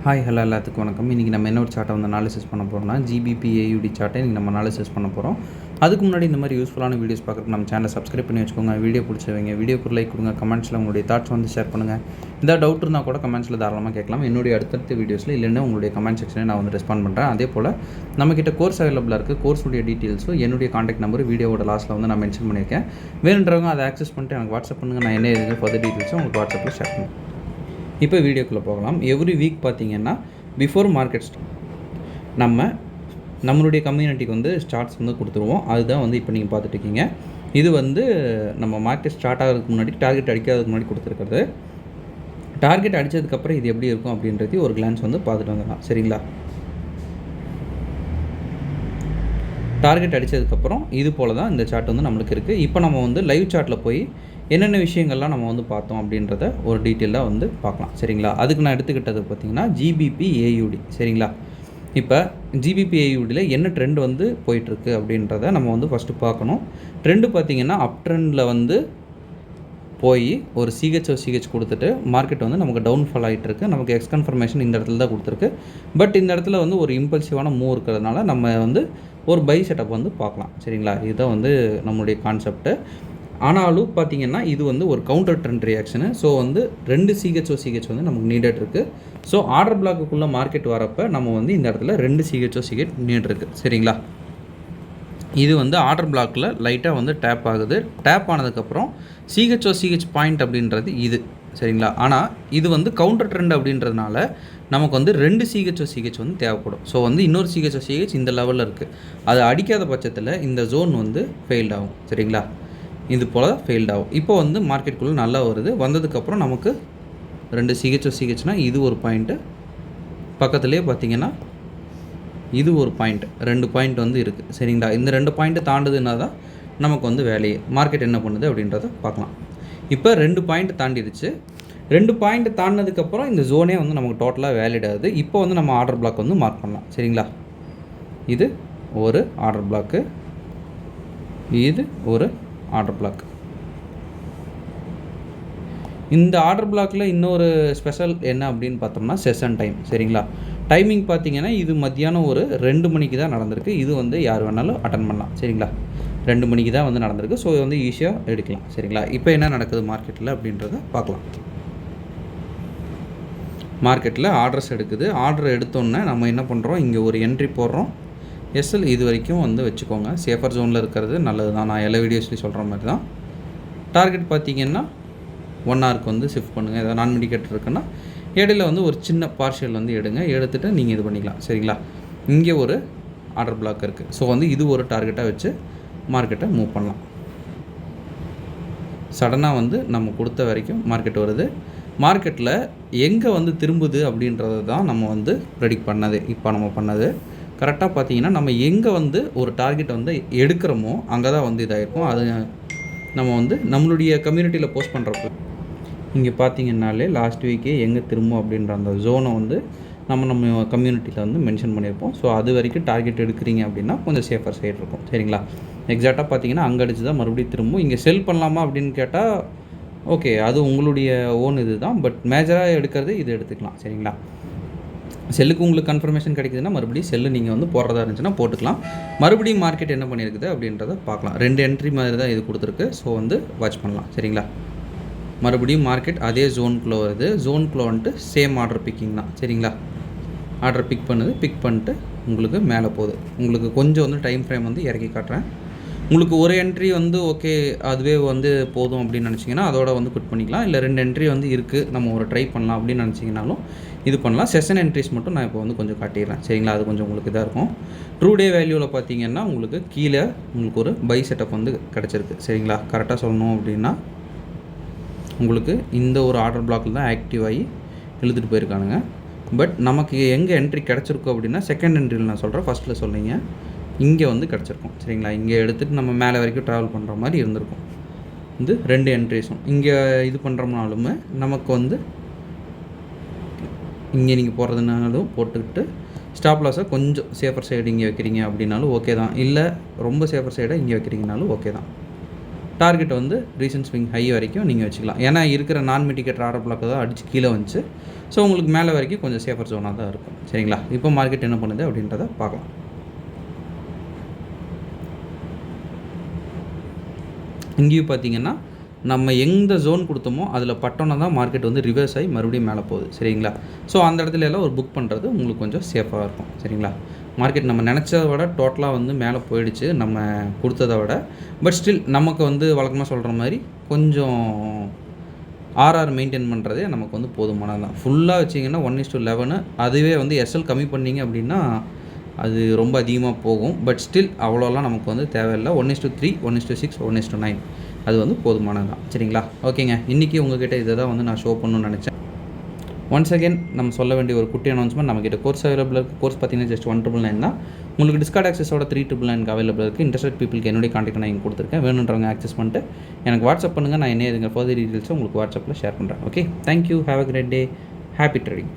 Hi hello எல்லாத்துக்கும் வணக்கம். இன்றைக்கி நம்ம என்ன ஒரு சார்ட்டை வந்து அனாலிசிஸ் பண்ண போகிறோம்னா ஜிபிபி ஏயுடி சார்ட்டை இன்றைக்கி நம்ம அனாலிசிஸ் பண்ண போகிறோம். அதுக்கு முன்னாடி இந்த மாதிரி யூஸ்ஃபுல்லான வீடியோஸ் பார்க்குறதுக்கு நம்ம சேனலை சப்ஸ்கிரைப் பண்ணி வச்சுக்கோங்க. வீடியோ பிடிச்சவங்க வீடியோக்கு லைக் கொடுங்க, கமெண்ட்ஸில் உங்களுடைய தாட்ஸ் வந்து ஷேர் பண்ணுங்கள். இந்த டவுட் இருந்தால் கூட கமெண்ட்ஸில் தாராளமாக கேட்கலாம். என்னுடைய அடுத்தடுத்த வீடியோஸில் இல்லைன்னா உங்களுடைய கமெண்ட் செக்ஷனில் நான் வந்து ரெஸ்பாண்ட் பண்ணுறேன். அதே போல் நம்மக்கிட்ட கோர்ஸ் அவைலபிளாக இருக்குது. கோர்ஸுடைய டீட்டெயில்ஸும் என்னுடைய காண்டாக்ட் நம்பர் வீடியோவோட லாஸ்ட்டில் வந்து நான் மென்ஷன் பண்ணியிருக்கேன். வேணுன்றவங்க அதை ஆக்சஸ் பண்ணிட்டு எனக்கு வாட்ஸ்அப் பண்ணுங்கள். நான் என்ன எதுக்கு ஃபர்தர் டீட்டெயில்ஸும் உங்களுக்கு வாட்ஸ்அப்பில் ஷேர் பண்ணுவேன். இப்போ வீடியோக்குள்ளே போகலாம். எவ்ரி வீக் பார்த்தீங்கன்னா பிஃபோர் மார்க்கெட் நம்மளுடைய கம்யூனிட்டிக்கு வந்து ஸ்டார்ட்ஸ் வந்து கொடுத்துருவோம். அதுதான் வந்து இப்போ நீங்கள் பார்த்துட்ருக்கீங்க. இது வந்து நம்ம மார்க்கெட் ஸ்டார்ட் ஆகிறதுக்கு முன்னாடி டார்கெட் அடிக்காததுக்கு முன்னாடி கொடுத்துருக்கிறது. டார்கெட் அடித்ததுக்கப்புறம் இது எப்படி இருக்கும் அப்படின்றது ஒரு கிளான்ஸ் வந்து பார்த்துட்டு வந்துடலாம். சரிங்களா? டார்கெட் அடித்ததுக்கப்புறம் இது போல் தான் இந்த சார்ட் வந்து நம்மளுக்கு இருக்குது. இப்போ நம்ம வந்து லைவ் சார்ட்டில் போய் என்னென்ன விஷயங்கள்லாம் நம்ம வந்து பார்த்தோம் அப்படின்றத ஒரு டீட்டெயிலாக வந்து பார்க்கலாம். சரிங்களா? அதுக்கு நான் எடுத்துக்கிட்டது பார்த்திங்கன்னா ஜிபிபி ஏயுடி. சரிங்களா? இப்போ ஜிபிபி ஏயுடியில் என்ன ட்ரெண்ட் வந்து போயிட்டுருக்கு அப்படின்றத நம்ம வந்து ஃபஸ்ட்டு பார்க்கணும். ட்ரெண்டு பார்த்திங்கன்னா அப் ட்ரெண்டில் வந்து போய் ஒரு சிஹெச் கொடுத்துட்டு மார்க்கெட் வந்து நமக்கு டவுன்ஃபால் ஆகிட்டுருக்கு. நமக்கு எக்ஸ் கன்ஃபர்மேஷன் இந்த இடத்துல தான் கொடுத்துருக்கு. பட் இந்த இடத்துல வந்து ஒரு இம்பல்சிவான மூவ் இருக்கிறதுனால நம்ம வந்து ஒரு பை செட்டப் வந்து பார்க்கலாம். சரிங்களா? இதுதான் வந்து நம்மளுடைய கான்செப்ட்டு. ஆனாலும் பார்த்திங்கன்னா இது வந்து ஒரு கவுண்டர் ட்ரெண்ட் ரியாக்ஷனு. ஸோ வந்து 2 சிஹெச் வந்து நமக்கு நீடட் இருக்குது. ஸோ ஆர்டர் பிளாக்குள்ளே மார்க்கெட் வரப்போ நம்ம வந்து இந்த இடத்துல 2 சிஹெச் நீட் இருக்குது. சரிங்களா? இது வந்து ஆர்டர் பிளாக்கில் லைட்டாக வந்து டேப் ஆகுது. டேப் ஆனதுக்கப்புறம் சிஹெச் பாயிண்ட் அப்படின்றது இது. சரிங்களா? ஆனால் இது வந்து கவுண்டர் ட்ரெண்ட் அப்படின்றதுனால நமக்கு வந்து 2 சிஹெச் வந்து தேவைப்படும். ஸோ வந்து இன்னொரு சிஹெச் இந்த லெவலில் இருக்குது. அது அடிக்காத பட்சத்தில் இந்த ஜோன் வந்து ஃபெயில்ட் ஆகும். சரிங்களா? இது போல் ஃபெயில்ட் ஆகும். இப்போ வந்து மார்க்கெட்டுக்குள்ளே நல்லா வருது. வந்ததுக்கப்புறம் நமக்கு 2 சிஹெச்னால் இது ஒரு பாயிண்ட்டு, பக்கத்துலேயே பார்த்திங்கன்னா இது ஒரு பாயிண்ட், 2 பாயிண்ட் வந்து இருக்குது. சரிங்களா? இந்த 2 பாயிண்ட்டு தாண்டுதுன்னா தான் நமக்கு வந்து வேலையே. மார்க்கெட் என்ன பண்ணுது அப்படின்றத பார்க்கலாம். இப்போ 2 பாயிண்ட் தாண்டிடுச்சு. 2 பாயிண்ட் தாண்டினதுக்கப்புறம் இந்த ஜோனே வந்து நமக்கு டோட்டலாக வேலிட் ஆகுது. இப்போ வந்து நம்ம ஆர்டர் பிளாக் வந்து மார்க் பண்ணலாம். சரிங்களா? இது ஒரு ஆர்டர் பிளாக்கு, இது ஒரு ஆர்டர் பிளாக். இந்த ஆர்டர் பிளாக்கில் இன்னொரு ஸ்பெஷல் என்ன அப்படின்னு பார்த்தோம்னா செஷன் டைம். சரிங்களா? டைமிங் பார்த்தீங்கன்னா இது மத்தியானம் ஒரு 2 மணிக்கு தான் நடந்திருக்கு. இது வந்து யார் வேணாலும் அட்டன் பண்ணலாம். சரிங்களா? 2 மணிக்கு தான் வந்து நடந்திருக்கு. ஸோ வந்து ஈஸியாக எடுக்கலாம். சரிங்களா? இப்போ என்ன நடக்குது மார்க்கெட்டில் அப்படின்றத பார்க்கலாம். மார்க்கெட்டில் ஆர்டர்ஸ் எடுக்குது. ஆர்டர் எடுத்தோன்னே நம்ம என்ன பண்ணுறோம், இங்கே ஒரு என்ட்ரி போடுறோம். எஸ்எல் இது வரைக்கும் வந்து வச்சுக்கோங்க. சேஃபர் ஜோனில் இருக்கிறது நல்லது தான். நான் எல்லா வீடியோஸ்லையும் சொல்கிற மாதிரி தான். டார்கெட் பார்த்திங்கன்னா 1 ஹவருக்கு வந்து ஷிஃப்ட் பண்ணுங்கள். ஏதாவது நான் இண்டிகேட்டர் இருக்குன்னா இடையில வந்து ஒரு சின்ன பார்ஷியல் வந்து எடுத்துகிட்டு நீங்கள் இது பண்ணிக்கலாம். சரிங்களா? இங்கே ஒரு ஆர்டர் பிளாக் இருக்குது. ஸோ வந்து இது ஒரு டார்கெட்டாக வச்சு மார்க்கெட்டை மூவ் பண்ணலாம். சடனாக வந்து நம்ம கொடுத்த வரைக்கும் மார்க்கெட் வருது. மார்க்கெட்டில் எங்கே வந்து திரும்புது அப்படின்றது தான் நம்ம வந்து ப்ரெடிக்ட் பண்ணது. இப்போ நம்ம பண்ணது கரெக்டாக பார்த்தீங்கன்னா நம்ம எங்கே வந்து ஒரு டார்கெட் வந்து எடுக்கிறோமோ அங்கே தான் வந்து இதாகிருக்கும். அது நம்ம வந்து நம்மளுடைய கம்யூனிட்டியில் போஸ்ட் பண்ணுறப்போ இங்கே பார்த்தீங்கன்னாலே லாஸ்ட் வீக்கே எங்கே திரும்பும் அப்படின்ற அந்த ஜோனை வந்து நம்ம கம்யூனிட்டியில் வந்து மென்ஷன் பண்ணியிருப்போம். ஸோ அது வரைக்கும் டார்கெட் எடுக்கிறீங்க அப்படின்னா கொஞ்சம் சேஃபர் சைடு இருக்கும். சரிங்களா? எக்ஸாக்டாக பார்த்தீங்கன்னா அங்கே அடிச்சு தான் மறுபடியும் திரும்பும். இங்கே செல் பண்ணலாமா அப்படின்னு கேட்டால் ஓகே, அது உங்களுடைய ஓன் இது தான். பட் மேஜராக எடுக்கிறது இது எடுத்துக்கலாம். சரிங்களா? செல்லுக்கு உங்களுக்கு கன்ஃபர்மேஷன் கிடைக்குதுன்னா மறுபடியும் செல்லு நீங்கள் வந்து போடுறதா இருந்துச்சுன்னா போட்டுக்கலாம். மறுபடியும் மார்க்கெட் என்ன பண்ணியிருக்குது அப்படின்றத பார்க்கலாம். 2 என்ட்ரி மாதிரி தான் இது கொடுத்துருக்கு. ஸோ வந்து வாட்ச் பண்ணலாம். சரிங்களா? மறுபடியும் மார்க்கெட் அதே ஜோனுக்குள்ளே வருது. ஜோனுக்குள்ளே வந்துட்டு சேம் ஆர்டர் பிக்கிங் தான். சரிங்களா? ஆர்டர் பிக் பண்ணிட்டு உங்களுக்கு மேலே போகுது. உங்களுக்கு கொஞ்சம் வந்து டைம் ஃப்ரேம் வந்து இறக்கி காட்டுறேன். உங்களுக்கு ஒரு என்ட்ரி வந்து ஓகே அதுவே வந்து போதும் அப்படின்னு நினச்சிங்கன்னா அதோட வந்து குட் பண்ணிக்கலாம். இல்லை 2 என்ட்ரி வந்து இருக்குது, நம்ம ஒரு ட்ரை பண்ணலாம் அப்படின்னு நினச்சிங்கனாலும் இது பண்ணலாம். செஷன் என்ட்ரிஸ் மட்டும் நான் இப்போ வந்து கொஞ்சம் காட்டிடுறேன். சரிங்களா? அது கொஞ்சம் உங்களுக்கு இதாக இருக்கும். ட்ரூ டே வேல்யூவில் பார்த்தீங்கன்னா உங்களுக்கு கீழே உங்களுக்கு ஒரு பை செட்டப் வந்து கிடச்சிருக்கு. சரிங்களா? கரெக்டாக சொல்லணும் அப்படின்னா உங்களுக்கு இந்த ஒரு ஆர்டர் பிளாக்கில் தான் ஆக்டிவ் ஆகி இழுத்துட்டு போயிருக்கானுங்க. பட் நமக்கு எங்கே என்ட்ரி கிடச்சிருக்கும் அப்படின்னா செகண்ட் என்ட்ரியில் நான் சொல்கிறேன், ஃபஸ்ட்டில் சொல்லிங்க இங்கே வந்து கிடச்சிருக்கும். சரிங்களா? இங்கே எடுத்துகிட்டு நம்ம மேலே வரைக்கும் ட்ராவல் பண்ணுற மாதிரி இருந்திருக்கும். இது 2 என்ட்ரிஸும் இங்கே இது பண்ணுறோம்னாலுமே நமக்கு வந்து இங்கே நீங்கள் போடுறதுனாலும் போட்டுக்கிட்டு ஸ்டாப் லாஸை கொஞ்சம் சேஃபர் சைடு இங்கே வைக்கிறீங்க அப்படின்னாலும் ஓகே தான். இல்லை ரொம்ப சேஃபர் சைடாக இங்கே வைக்கிறீங்கனாலும் ஓகே தான். டார்கெட் வந்து ரீசன்ட் ஸ்விங் ஹை வரைக்கும் நீங்கள் வச்சுக்கலாம். ஏன்னா இருக்கிற நான் மிட்டிகேட்டர் ஆர்டர் பிளாக் தான் அடித்து கீழே வந்துச்சு. ஸோ உங்களுக்கு மேலே வரைக்கும் கொஞ்சம் சேஃபர் ஜோனாக தான் இருக்கும். சரிங்களா? இப்போ மார்க்கெட் என்ன பண்ணுது அப்படின்றத பார்க்கலாம். இங்கேயும் பார்த்தீங்கன்னா நம்ம எந்த ஜோன் கொடுத்தோமோ அதில் பட்டோன்னா தான் மார்க்கெட் வந்து ரிவர்ஸ் ஆகி மறுபடியும் மேலே போகுது. சரிங்களா? ஸோ அந்த இடத்துல எல்லாம் ஒரு புக் பண்ணுறது உங்களுக்கு கொஞ்சம் சேஃபாக இருக்கும். சரிங்களா? மார்க்கெட் நம்ம நினச்சதை விட டோட்டலாக வந்து மேலே போயிடுச்சு நம்ம கொடுத்ததை விட. பட் ஸ்டில் நமக்கு வந்து வழக்கமாக சொல்கிற மாதிரி கொஞ்சம் ஆர்ஆர் மெயின்டைன் பண்ணுறதே நமக்கு வந்து போதுமானது தான். ஃபுல்லாக வச்சிங்கன்னா 1:11, அதுவே வந்து எஸ்எல் கம்மி பண்ணிங்க அப்படின்னா அது ரொம்ப அதிகமாக போகும். பட் ஸ்டில் அவ்வளோலாம் நமக்கு வந்து தேவையில்லை. 1:3, 1:6, 1:9 அது வந்து போதுமானது தான். சரிங்களா? ஓகேங்க. இன்றைக்கி உங்கள்கிட்ட இதை தான் வந்து நான் ஷோ பண்ணணும்னு நினச்சேன். ஒன்ஸ் அகேன் நம்ம சொல்ல வேண்டிய ஒரு குட்டி அனௌன்ஸ்மெண்ட், நம்மக்கிட்ட கோர்ஸ் அவைலபிள் இருக்குது. கோர்ஸ் பார்த்தீங்கன்னா ஜஸ்ட் 199 தான். உங்களுக்கு டிஸ்கார்ட் ஆக்சஸோட 399 அவைலபிள் இருக்குது. இன்ட்ரெஸ்ட் பீப்புளுக்கு என்னுடைய கான்டாக்ட் நான் இங்கே கொடுத்துருக்கேன். வேணுன்றவங்க ஆக்சஸ் பண்ணிட்டு எனக்கு வாட்ஸ்அப் பண்ணுங்கள். நான் என்ன இதுங்க ஃபர்தர் டீட்டெயில்ஸை உங்களுக்கு வாட்ஸ்அப்பில் ஷேர் பண்ணுறேன். Okay, thank you, have a great day, happy trading.